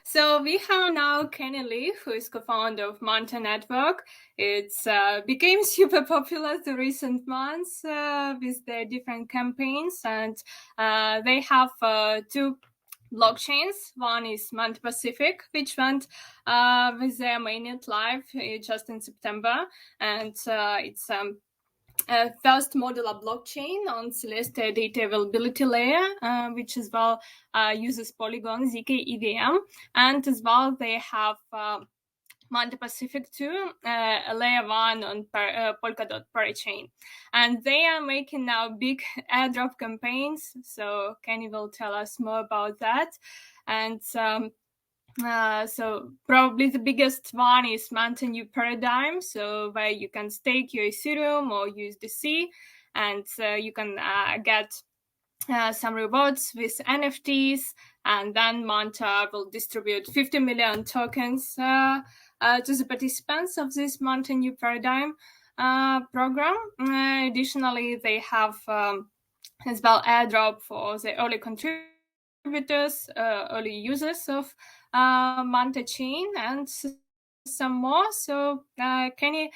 So we have now Kenny Lee, who is co-founder of Manta Network. It's became super popular the recent months with their different campaigns, and they have two blockchains. One is Manta Pacific, which went with their mainnet live just in September, and it's first modular blockchain on Celeste data availability layer, which as well uses Polygon ZK EVM, and as well they have Manta Pacific 2, a layer 1 on Polkadot parachain. And they are making now big airdrop campaigns, so Kenny will tell us more about that. And so probably the biggest one is Manta New Paradigm, so where you can stake your Ethereum or USDC, and you can get some rewards with NFTs, and then Manta will distribute 50 million tokens to the participants of this Manta New Paradigm program. Additionally, they have as well airdrop for the early contributors, early users of Manta chain, and some more. So can you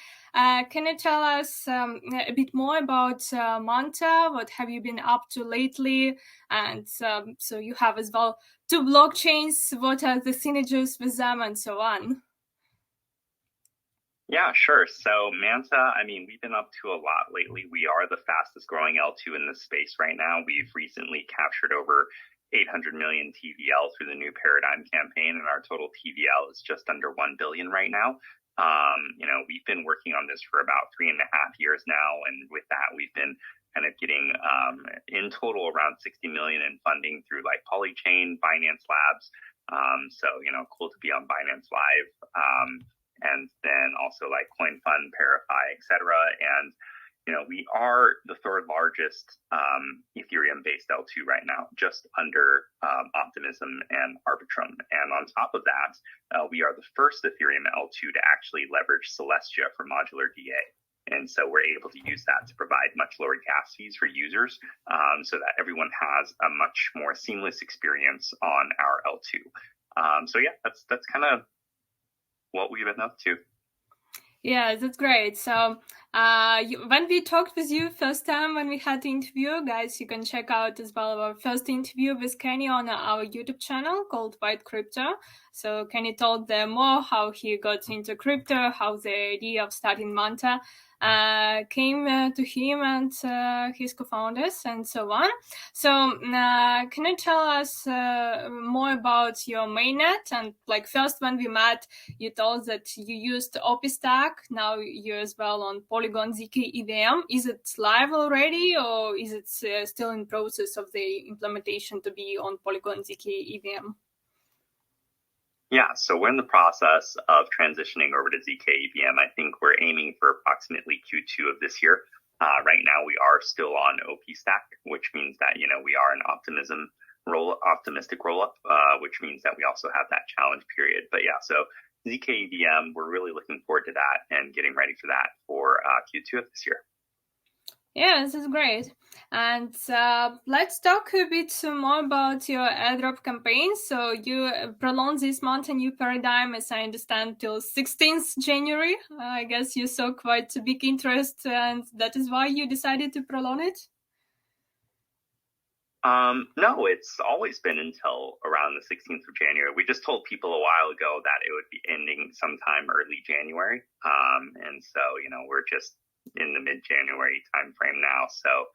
tell us a bit more about Manta? What have you been up to lately? And so you have as well two blockchains. What are the synergies with them, and so on? Yeah, sure. So Manta, we've been up to a lot lately. We are the fastest growing L2 in this space right now. We've recently captured over 800 million TVL through the new Paradigm campaign, and our total TVL is just under 1 billion right now. We've been working on this for about 3.5 years now, and with that, we've been kind of getting in total around 60 million in funding through like Polychain, Binance Labs. Cool to be on Binance Live. And then also like CoinFund, Parify, etc. And we are the third largest Ethereum-based L2 right now, just under Optimism and Arbitrum. And on top of that, we are the first Ethereum L2 to actually leverage Celestia for modular DA. And so we're able to use that to provide much lower gas fees for users, so that everyone has a much more seamless experience on our L2. That's kind of what we've been up to. Yeah, that's great. So when we talked with you first time when we had the interview, guys, you can check out as well our first interview with Kenny on our YouTube channel called White Crypto. So Kenny told them more how he got into crypto, how the idea of starting Manta came to him and his co-founders, and so on. So can you tell us more about your mainnet? And like first when we met, you told that you used OP-Stack. Now you're as well on Polygon ZK EVM. Is it live already, or is it still in process of the implementation to be on Polygon ZK EVM? Yeah, so we're in the process of transitioning over to ZK EVM. I think we're aiming for approximately Q2 of this year. Right now, we are still on OP-Stack, which means that we are an optimistic rollup, which means that we also have that challenge period. But yeah, so ZK EVM, we're really looking forward to that and getting ready for that for Q2 of this year. Yeah, this is great. And let's talk a bit more about your airdrop campaign. So you prolonged this Manta New Paradigm, as I understand, till 16th January. I guess you saw quite a big interest, and that is why you decided to prolong it? No, it's always been until around the 16th of January. We just told people a while ago that it would be ending sometime early January. And so, we're just in the mid-January timeframe now. So,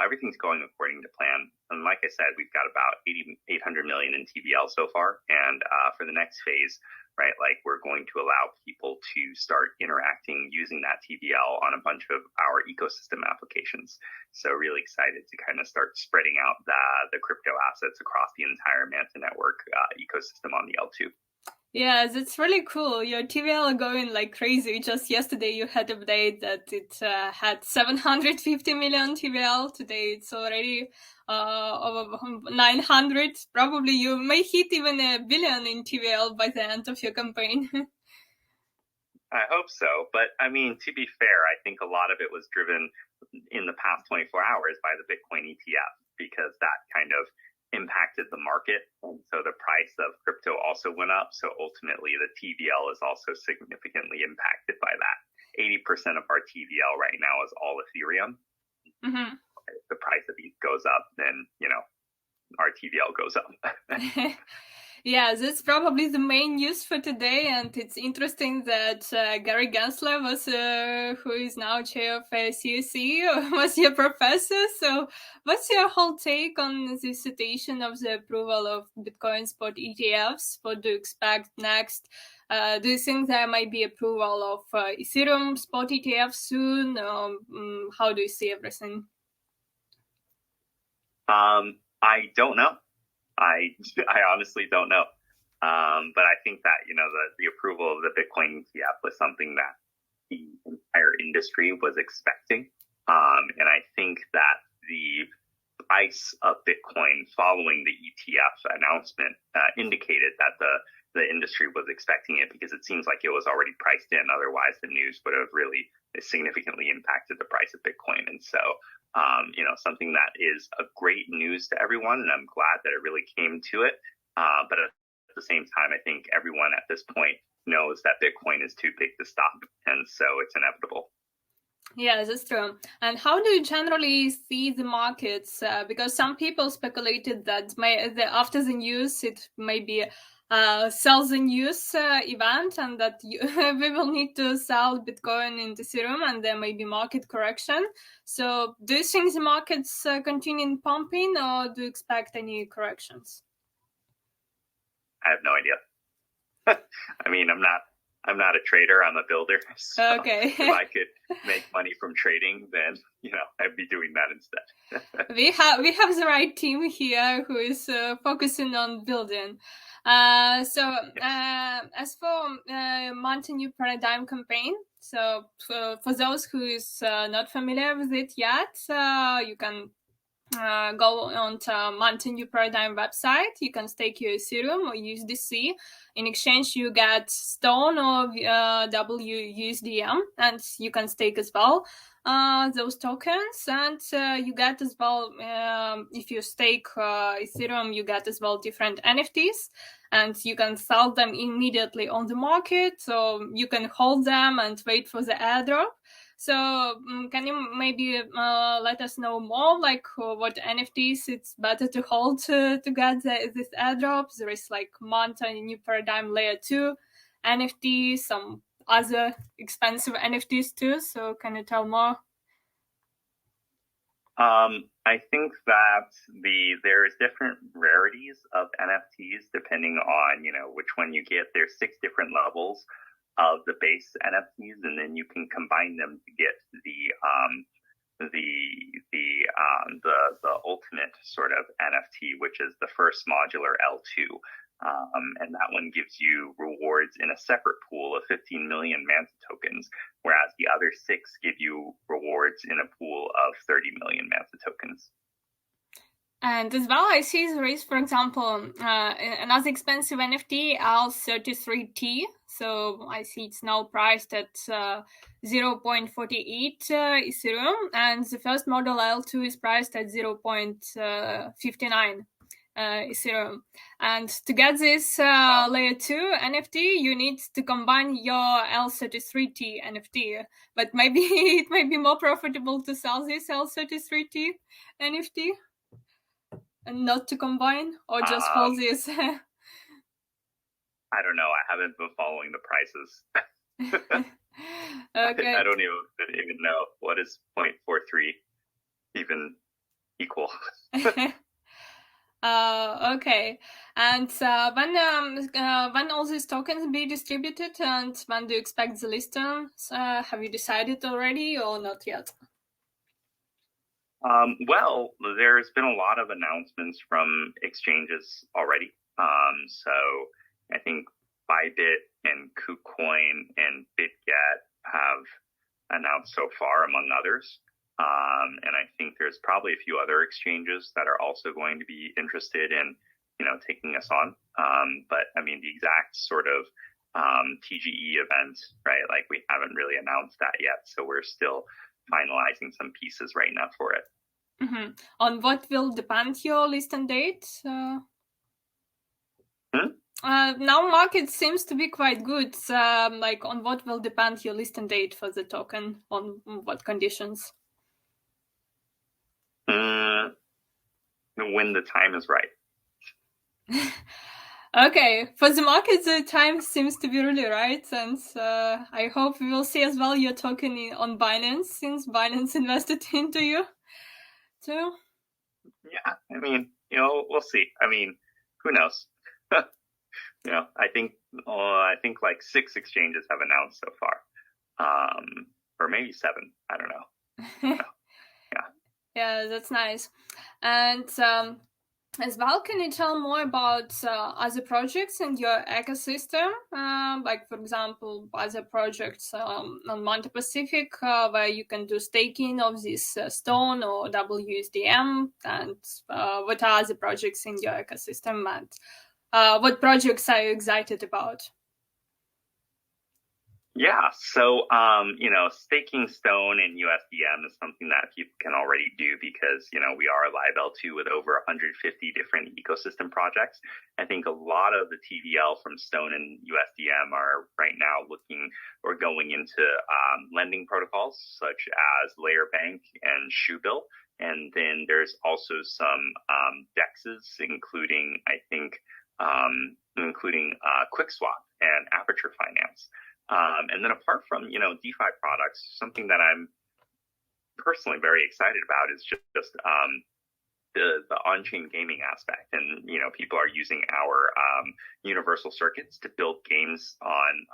everything's going according to plan. And like I said, we've got about 800 million in TVL so far. And for the next phase, right, like we're going to allow people to start interacting using that TVL on a bunch of our ecosystem applications. So really excited to kind of start spreading out the crypto assets across the entire Manta network ecosystem on the L2. Yeah, that's really cool. Your TVL are going like crazy. Just yesterday you had an update that it had 750 million TVL. Today it's already over 900. Probably you may hit even 1 billion in TVL by the end of your campaign. I hope so. But to be fair, I think a lot of it was driven in the past 24 hours by the Bitcoin ETF, because that kind of impacted the market. And so the price of crypto also went up. So ultimately, the TVL is also significantly impacted by that. 80% of our TVL right now is all Ethereum. Mm-hmm. If the price of ETH goes up, then, our TVL goes up. Yeah, that's probably the main news for today, and it's interesting that Gary Gensler who is now chair of CSE, was your professor. So what's your whole take on the situation of the approval of Bitcoin spot ETFs? What do you expect next? Do you think there might be approval of Ethereum spot ETF soon? How do you see everything? I don't know. I honestly don't know. But I think that, the approval of the Bitcoin ETF was something that the entire industry was expecting. And I think that the price of Bitcoin following the ETF announcement indicated that the industry was expecting it, because it seems like it was already priced in. Otherwise, the news would have really significantly impacted the price of Bitcoin. And so, something that is a great news to everyone, and I'm glad that it really came to it. But at the same time, I think everyone at this point knows that Bitcoin is too big to stop, and so it's inevitable. Yeah, that's true. And how do you generally see the markets? Because some people speculated that after the news, it may be sell the news event, and that we will need to sell Bitcoin and Ethereum, and there may be market correction. So do you think the markets continue pumping, or do you expect any corrections? I have no idea. I mean, I'm not a trader. I'm a builder. So okay. If I could make money from trading, then I'd be doing that instead. we have the right team here who is focusing on building. As for Manta New Paradigm campaign, so for those who is not familiar with it yet, you can go on to Manta New Paradigm website. You can stake your Ethereum or USDC. In exchange, you get Stone or WUSDM, and you can stake as well those tokens. And you get as well, if you stake Ethereum, you get as well different NFTs, and you can sell them immediately on the market. So you can hold them and wait for the airdrop. So can you maybe let us know more, like what NFTs it's better to hold to get this airdrop? There is like Manta New Paradigm Layer 2 NFTs, some other expensive NFTs too. So can you tell more? I think that there's different rarities of NFTs depending on, which one you get. There's 6 different levels of the base NFTs, and then you can combine them to get the ultimate sort of NFT, which is the first modular L2. And that one gives you rewards in a separate pool of 15 million Manta tokens, whereas the other 6 give you rewards in a pool of 30 million Manta tokens. And as well, I see there is, for example, another expensive NFT, L33T. So I see it's now priced at 0.48 Ethereum, and the first model L2 is priced at 0.59 Ethereum. And to get this layer 2 NFT, you need to combine your L33T NFT. But maybe it might be more profitable to sell this L33T NFT and not to combine, or just hold this. I don't know. I haven't been following the prices. Okay. I don't even know what is 0.43 even equal. Okay. And when all these tokens be distributed, and when do you expect the listing? Have you decided already or not yet? Well, there's been a lot of announcements from exchanges already. So I think Bybit and KuCoin and BitGet have announced so far, among others. And I think there's probably a few other exchanges that are also going to be interested in, taking us on. But I mean, the exact sort of TGE event, right? Like, we haven't really announced that yet. So we're still finalizing some pieces right now for it. On what will depend your listing date? Now market seems to be quite good. Like on what will depend your listing date for the token? On what conditions? When the time is right. Okay, for the market, the time seems to be really right, and I hope we will see as well your token on Binance, since Binance invested into you too. Yeah, I mean, we'll see. I mean, who knows? I think like 6 exchanges have announced so far, or maybe 7. I don't know. Yeah. Yeah, that's nice. And as well, can you tell more about other projects in your ecosystem? Like, for example, other projects on Manta Pacific where you can do staking of this stone or WSDM, and what are the projects in your ecosystem, and what projects are you excited about? Yeah, so staking Stone and USDM is something that people can already do because we are live L2 with over 150 different ecosystem projects. I think a lot of the TVL from Stone and USDM are right now looking or going into lending protocols such as Layer Bank and Shoebill, and then there's also some DEXs, including I think QuickSwap and Aperture Finance. And then apart from, DeFi products, something that I'm personally very excited about is just the on-chain gaming aspect. And, people are using our universal circuits to build games on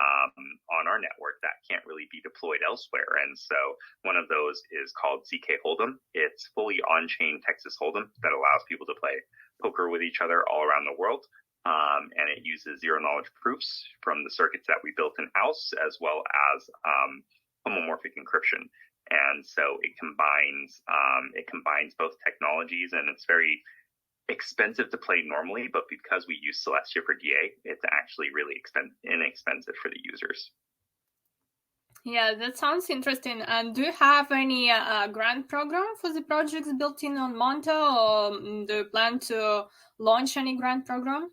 our network that can't really be deployed elsewhere. And so one of those is called ZK Hold'em. It's fully on-chain Texas Hold'em that allows people to play poker with each other all around the world. And it uses zero-knowledge proofs from the circuits that we built in-house, as well as homomorphic encryption. And so it combines both technologies, and it's very expensive to play normally, but because we use Celestia for DA, it's actually really inexpensive for the users. Yeah, that sounds interesting. And do you have any grant program for the projects built in on Manta, or do you plan to launch any grant program?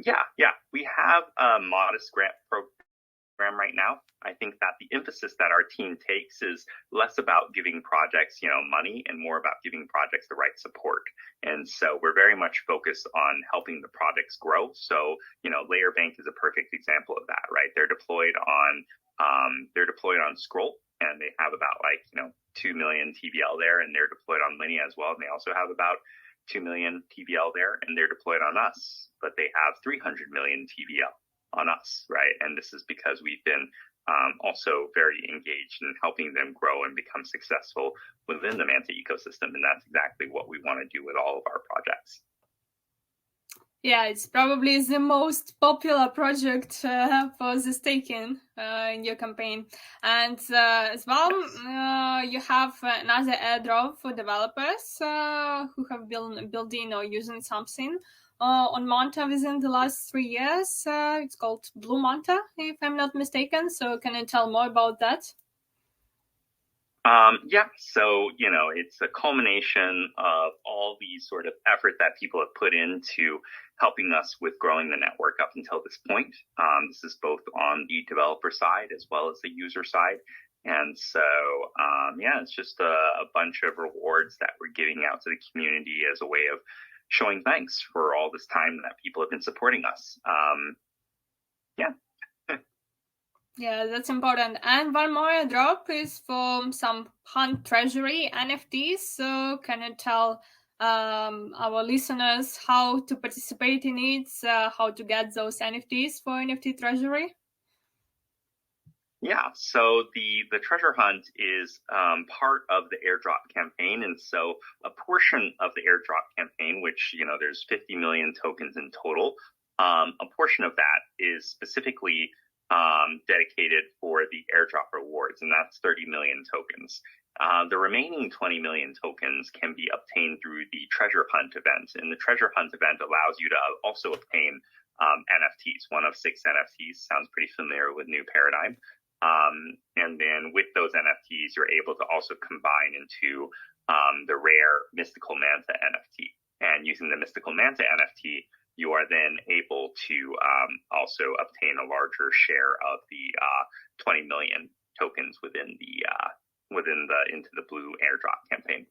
Yeah, we have a modest grant program right now. I think that the emphasis that our team takes is less about giving projects, money, and more about giving projects the right support. And so we're very much focused on helping the projects grow. So, Layer Bank is a perfect example of that, right? They're deployed on Scroll, and they have about 2 million TVL there, and they're deployed on Linea as well. And they also have about 2 million TVL there, and they're deployed on us, but they have 300 million TVL on us, right? And this is because we've been also very engaged in helping them grow and become successful within the Manta ecosystem. And that's exactly what we want to do with all of our projects. Yeah, it's probably the most popular project for the staking in your campaign. And as well, you have another airdrop for developers who have been building or using something on Manta within the last 3 years. It's called Blue Manta, if I'm not mistaken. So can you tell more about that? Yeah, so, it's a culmination of all the sort of effort that people have put into helping us with growing the network up until this point. This is both on the developer side as well as the user side. And so, it's just a bunch of rewards that we're giving out to the community as a way of showing thanks for all this time that people have been supporting us. Yeah, that's important. And one more airdrop is for some Hunt Treasury NFTs. So can you tell our listeners how to participate in it, how to get those NFTs for NFT Treasury? Yeah, so the treasure hunt is part of the airdrop campaign. And so a portion of the airdrop campaign, which, there's 50 million tokens in total, a portion of that is specifically dedicated for the airdrop rewards, and that's 30 million tokens. The remaining 20 million tokens can be obtained through the treasure hunt event. And the treasure hunt event allows you to also obtain NFTs, one of 6 NFTs. Sounds pretty familiar with New Paradigm. And then with those NFTs, NFTs, you're able to also combine into the rare Mystical Manta NFT. And using the Mystical Manta NFT, you are then able to also obtain a larger share of the 20 million tokens within the Into the Blue airdrop campaign.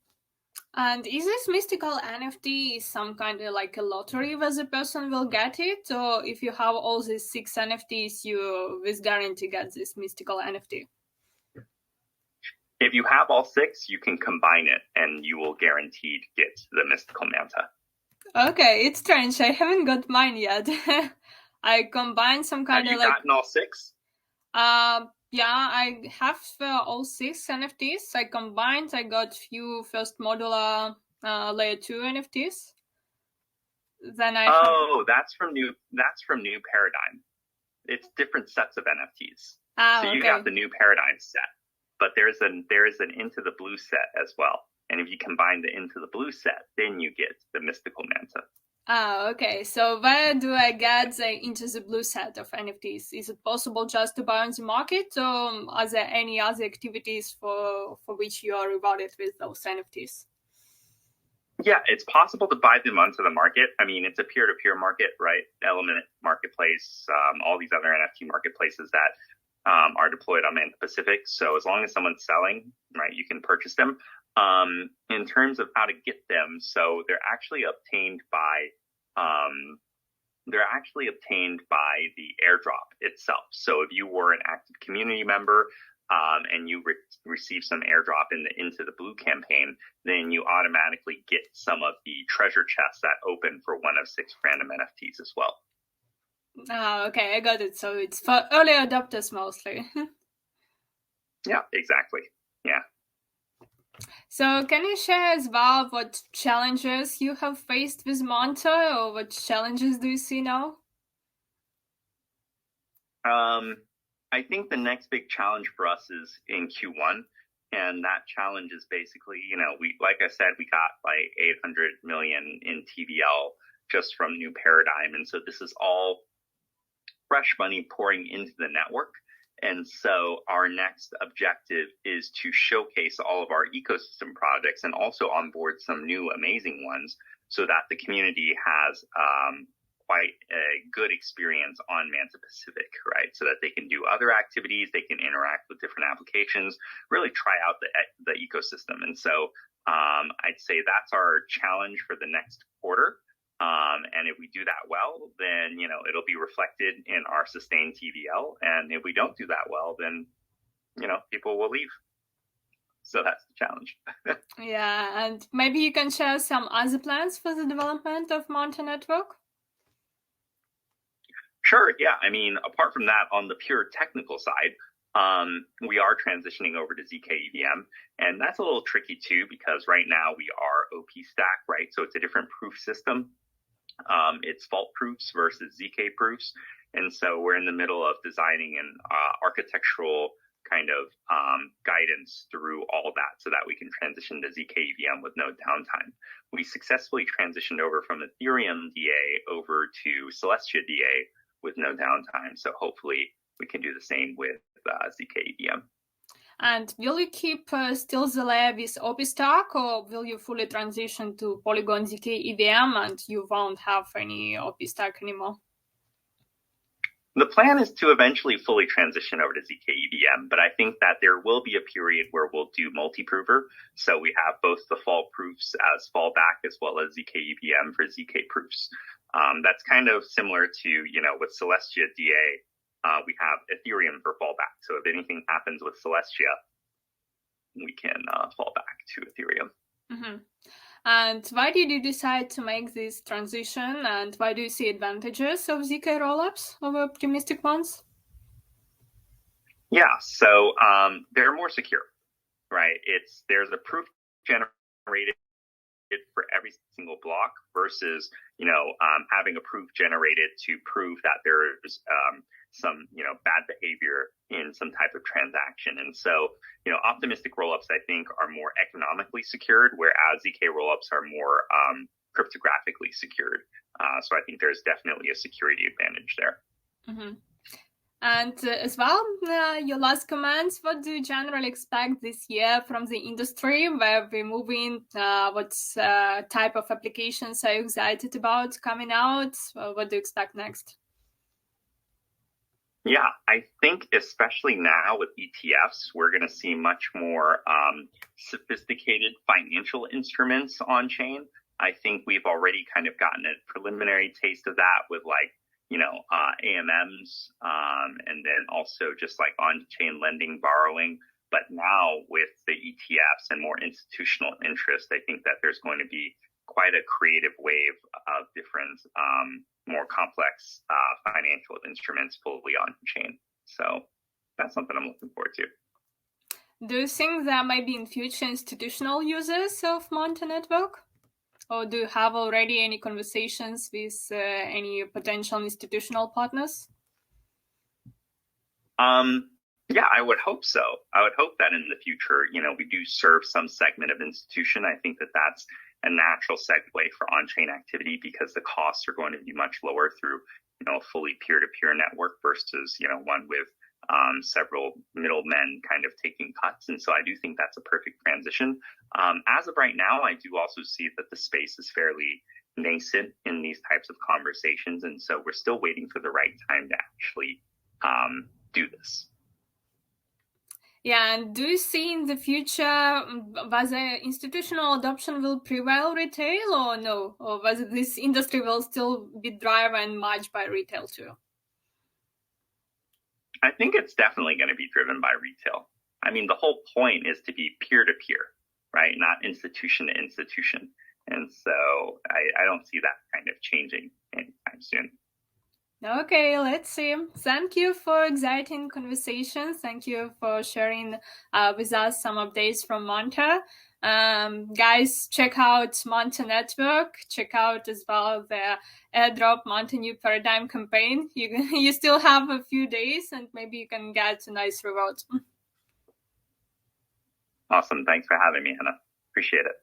And is this mystical NFT some kind of like a lottery where the person will get it? Or if you have all these 6 NFTs, you with guarantee get this mystical NFT? If you have all 6, you can combine it and you will guaranteed get the Mystical Manta. Okay, it's strange. I haven't got mine yet. I combined some kind of like... Have you gotten all 6? Yeah, I have all 6 NFTs. I combined. I got few first modular layer 2 NFTs. Then that's from New Paradigm. It's different sets of NFTs. So you got the New Paradigm set, but there's an Into the Blue set as well. And if you combine the Into the Blue set, then you get the Mystical Manta. Okay. So where do I get the Into the Blue set of NFTs? Is it possible just to buy on the market, or are there any other activities for which you are rewarded with those NFTs? Yeah, it's possible to buy them onto the market. I mean, it's a peer-to-peer market, right? Element Marketplace, all these other NFT marketplaces that are deployed on Manta Pacific. So as long as someone's selling, right, you can purchase them. In terms of how to get them, so they're actually obtained by the airdrop itself. So if you were an active community member and you receive some airdrop in the Into the Blue campaign, then you automatically get some of the treasure chests that open for one of 6 random NFTs as well. Okay, I got it. So it's for early adopters mostly. Yeah, exactly. Yeah. So can you share as well what challenges you have faced with Manta, or what challenges do you see now? I think the next big challenge for us is in Q1. And that challenge is basically, like I said, we got like 800 million in TVL just from New Paradigm. And so this is all fresh money pouring into the network. And so our next objective is to showcase all of our ecosystem projects and also onboard some new amazing ones so that the community has quite a good experience on Manta Pacific, right? So that they can do other activities, they can interact with different applications, really try out the ecosystem. And so I'd say that's our challenge for the next quarter. And if we do that well, then, it'll be reflected in our sustained TVL. And if we don't do that well, then, people will leave. So that's the challenge. Yeah, and maybe you can share some other plans for the development of Manta Network? Sure, yeah. I mean, apart from that, on the pure technical side, we are transitioning over to ZK EVM, and that's a little tricky too, because right now we are OP stack, right? So it's a different proof system. It's fault proofs versus ZK proofs. And so we're in the middle of designing an architectural kind of guidance through all that so that we can transition to ZK EVM with no downtime. We successfully transitioned over from Ethereum DA over to Celestia DA with no downtime. So hopefully we can do the same with ZK EVM. And will you keep still the layer with OP stack, or will you fully transition to Polygon ZK EVM and you won't have any OP stack anymore? The plan is to eventually fully transition over to ZK EVM, but I think that there will be a period where we'll do multi-prover. So we have both the fault proofs as fallback as well as ZK EVM for ZK proofs. That's kind of similar to, with Celestia DA, we have Ethereum for fallback. So if anything happens with Celestia, we can fall back to Ethereum. Mm-hmm. And why did you decide to make this transition, and why do you see advantages of ZK rollups over optimistic ones? Yeah, so they're more secure, right? There's a proof generated for every single block versus, having a proof generated to prove that there's some, bad behavior in some type of transaction. And so, optimistic rollups, I think, are more economically secured, whereas ZK rollups are more cryptographically secured. So I think there's definitely a security advantage there. Mm-hmm. And as well, your last comments, what do you generally expect this year from the industry, where we're moving? What type of applications are you excited about coming out? What do you expect next? Yeah, I think especially now with ETFs, we're going to see much more sophisticated financial instruments on chain. I think we've already kind of gotten a preliminary taste of that with AMMs, and then also just like on-chain lending, borrowing. But now with the ETFs and more institutional interest, I think that there's going to be quite a creative wave of different more complex financial instruments fully on chain. So that's something I'm looking forward to. Do you think there might be in future institutional users of Manta Network? Or do you have already any conversations with any potential institutional partners? Yeah, I would hope so. I would hope that in the future, we do serve some segment of institution. I think that that's a natural segue for on-chain activity because the costs are going to be much lower through, a fully peer-to-peer network versus, one with several middlemen kind of taking cuts. And so I do think that's a perfect transition. As of right now, I do also see that the space is fairly nascent in these types of conversations. And so we're still waiting for the right time to actually do this. Yeah, and do you see in the future whether institutional adoption will prevail retail or no? Or whether this industry will still be driven much by retail too? I think it's definitely going to be driven by retail. I mean, the whole point is to be peer-to-peer, right? Not institution to institution. And so I don't see that kind of changing anytime soon. Okay, let's see. Thank you for exciting conversation. Thank you for sharing with us some updates from Manta. Guys, check out Manta Network. Check out as well the Airdrop Manta New Paradigm campaign. You still have a few days and maybe you can get a nice reward. Awesome. Thanks for having me, Hannah. Appreciate it.